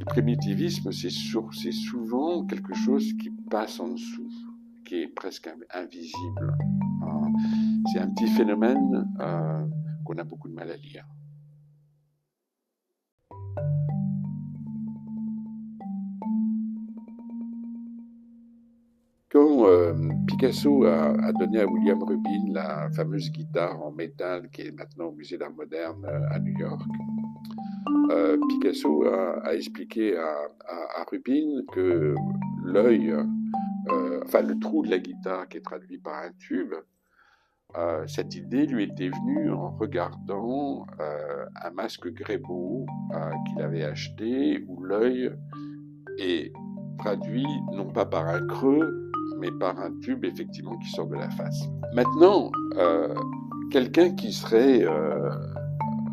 Le primitivisme, c'est souvent quelque chose qui passe en dessous, qui est presque invisible. C'est un petit phénomène qu'on a beaucoup de mal à lire. Quand Picasso a donné à William Rubin la fameuse guitare en métal qui est maintenant au Musée d'Art moderne à New York, Picasso a expliqué à Rubin que l'œil, enfin le trou de la guitare qui est traduit par un tube, cette idée lui était venue en regardant un masque Grébeau qu'il avait acheté, où l'œil est traduit non pas par un creux, mais par un tube effectivement qui sort de la face. Maintenant, quelqu'un qui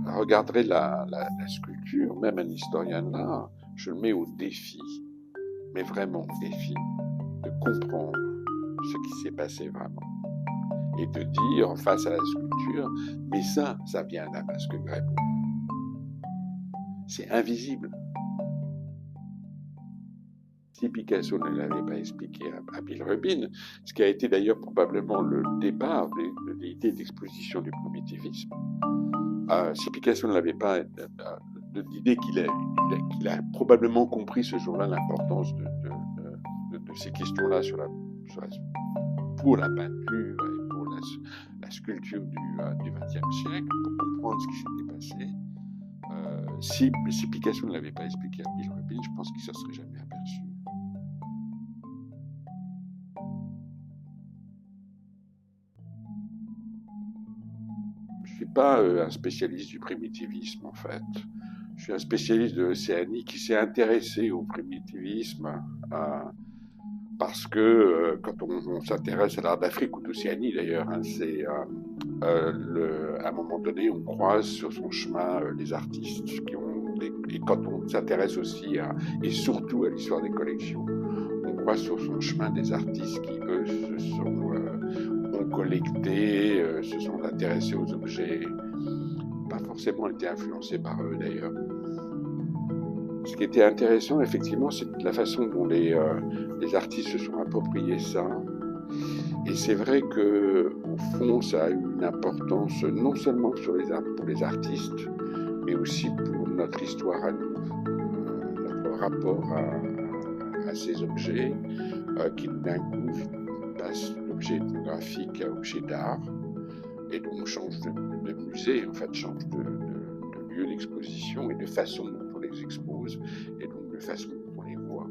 regarderait la sculpture, même un historien de l'art, je le mets au défi, mais vraiment au défi, de comprendre ce qui s'est passé vraiment. Et de dire face à la sculpture, mais ça vient d'un masque Grébeau. C'est invisible. Si Picasso ne l'avait pas expliqué à Bill Rubin, ce qui a été d'ailleurs probablement le départ de l'idée d'exposition du primitivisme, si Picasso ne l'avait pas, de l'idée qu'il a probablement compris ce jour-là l'importance de ces questions-là pour la peinture et pour la sculpture du XXe siècle, pour comprendre ce qui s'était passé. Si Picasso ne l'avait pas expliqué à Bill Rubin, je pense qu'il ne se serait jamais aperçu. Je ne suis pas un spécialiste du primitivisme, en fait. Je suis un spécialiste de l'Océanie qui s'est intéressé au primitivisme parce que quand on s'intéresse à l'art d'Afrique ou d'Océanie d'ailleurs, hein, à un moment donné, on croise sur son chemin les artistes et quand on s'intéresse aussi et surtout à l'histoire des collections, on croise sur son chemin des artistes qui, eux, ont collecté, se sont intéressés aux objets, pas forcément été influencés par eux d'ailleurs. Ce qui était intéressant, effectivement, c'est la façon dont les artistes se sont appropriés ça. Et c'est vrai qu'au fond, ça a eu une importance non seulement pour les artistes, mais aussi pour notre histoire à nous, notre rapport à ces objets qui d'un coup passent d'objet ethnographique à objet d'art, et donc change de musée, en fait, change de lieu d'exposition et de façon dont on les expose, et donc de façon dont on les voit.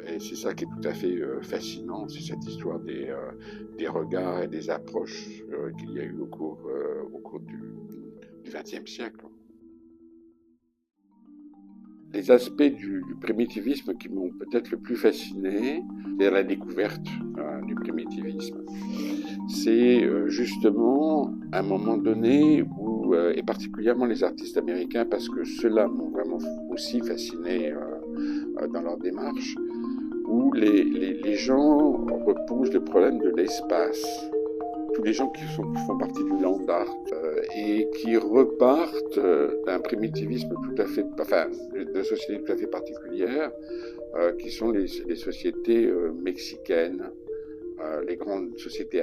Et c'est ça qui est tout à fait fascinant, c'est cette histoire des regards et des approches qu'il y a eu au cours du XXe siècle. Les aspects du primitivisme qui m'ont peut-être le plus fasciné, c'est la découverte du primitivisme. C'est justement un moment donné où, et particulièrement les artistes américains, parce que ceux-là m'ont vraiment aussi fasciné dans leur démarche, où les gens reposent le problème de l'espace. Tous les gens qui font partie du land art et qui repartent d'un primitivisme tout à fait, enfin, de sociétés tout à fait particulières, qui sont les sociétés mexicaines, les grandes sociétés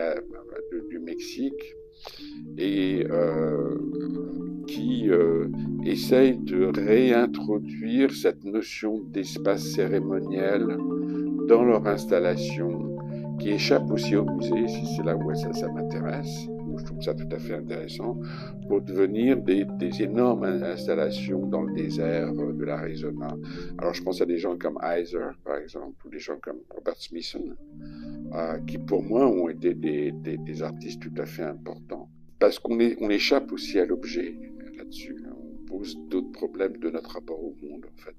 du Mexique, et qui essayent de réintroduire cette notion d'espace cérémoniel dans leur installation, qui échappe aussi au musée, c'est là où ça m'intéresse. Je trouve ça tout à fait intéressant, pour devenir des énormes installations dans le désert de l'Arizona. Alors je pense à des gens comme Heiser, par exemple, ou des gens comme Robert Smithson, qui pour moi ont été des artistes tout à fait importants. Parce qu'on échappe aussi à l'objet là-dessus. On pose d'autres problèmes de notre rapport au monde, en fait.